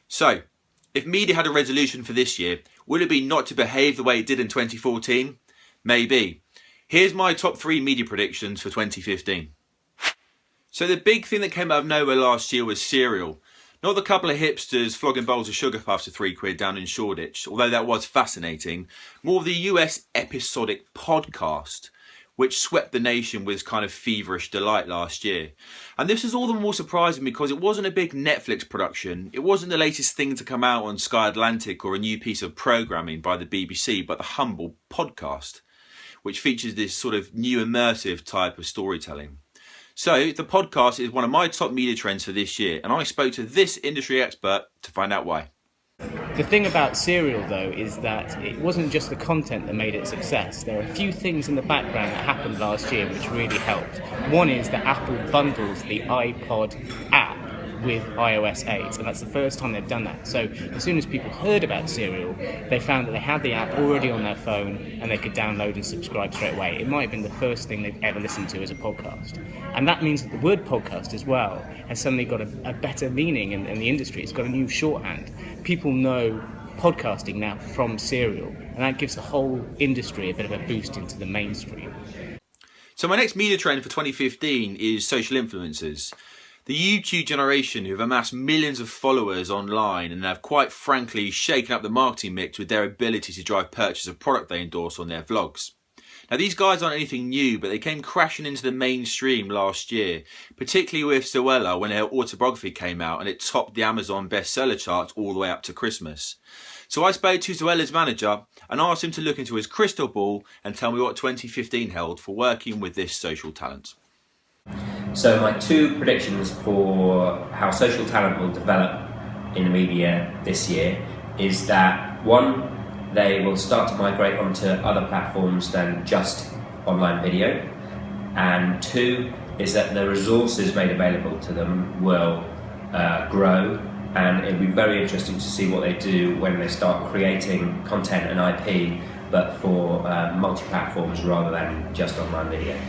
So, if media had a resolution for this year, would it be not to behave the way it did in 2014? Maybe. Here's my top 3 media predictions for 2015. So the big thing that came out of nowhere last year was cereal. Not the couple of hipsters flogging bowls of sugar puffs for £3 down in Shoreditch, although that was fascinating. More of the US episodic podcast, which swept the nation with kind of feverish delight last year. And this is all the more surprising because it wasn't a big Netflix production. It wasn't the latest thing to come out on Sky Atlantic or a new piece of programming by the BBC, but the humble podcast, which features this sort of new immersive type of storytelling. So the podcast is one of my top media trends for this year, and I spoke to this industry expert to find out why. The thing about Serial, though, is that it wasn't just the content that made it a success. There are a few things in the background that happened last year which really helped. One is that Apple bundles the iPod app with iOS 8, and that's the first time they've done that. So as soon as people heard about Serial, they found that they had the app already on their phone and they could download and subscribe straight away. It might have been the first thing they've ever listened to as a podcast. And that means that the word podcast as well has suddenly got a better meaning in the industry. It's got a new shorthand. People know podcasting now from Serial, and that gives the whole industry a bit of a boost into the mainstream. So my next media trend for 2015 is social influencers. The YouTube generation who have amassed millions of followers online and have quite frankly shaken up the marketing mix with their ability to drive purchase of product they endorse on their vlogs. Now these guys aren't anything new, but they came crashing into the mainstream last year, particularly with Zoella when her autobiography came out and it topped the Amazon bestseller charts all the way up to Christmas. So I spoke to Zoella's manager and asked him to look into his crystal ball and tell me what 2015 held for working with this social talent. So my 2 predictions for how social talent will develop in the media this year is that 1, they will start to migrate onto other platforms than just online video, and 2 is that the resources made available to them will grow, and it'll be very interesting to see what they do when they start creating content and IP, but for multi-platforms rather than just online video.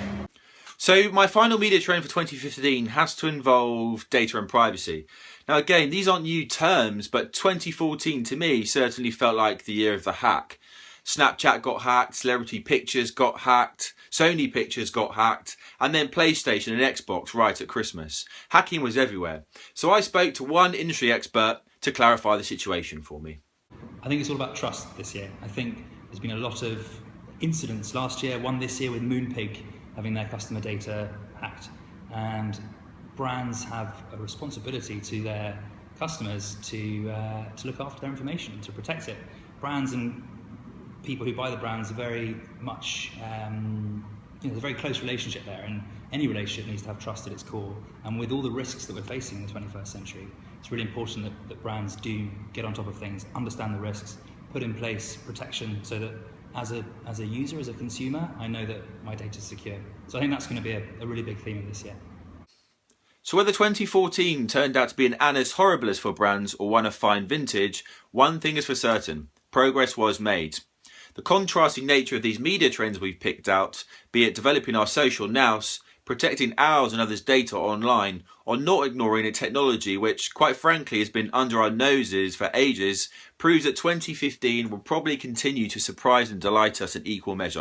So my final media trend for 2015 has to involve data and privacy. Now again, these aren't new terms, but 2014 to me certainly felt like the year of the hack. Snapchat got hacked, Celebrity Pictures got hacked, Sony Pictures got hacked, and then PlayStation and Xbox right at Christmas. Hacking was everywhere. So I spoke to one industry expert to clarify the situation for me. I think it's all about trust this year. I think there's been a lot of incidents last year, one this year with Moonpig having their customer data hacked, and brands have a responsibility to their customers to look after their information and to protect it. Brands and people who buy the brands are very much, there's a very close relationship there, and any relationship needs to have trust at its core. And with all the risks that we're facing in the 21st century, it's really important that brands do get on top of things, understand the risks, put in place protection so that as a user, as a consumer, I know that my data is secure. So I think that's going to be a really big theme of this year. So whether 2014 turned out to be an annus horribilis for brands or one of fine vintage, one thing is for certain: progress was made. The contrasting nature of these media trends we've picked out, be it developing our social nous, protecting ours and others' data online, or not ignoring a technology which, quite frankly, has been under our noses for ages, proves that 2015 will probably continue to surprise and delight us in equal measure.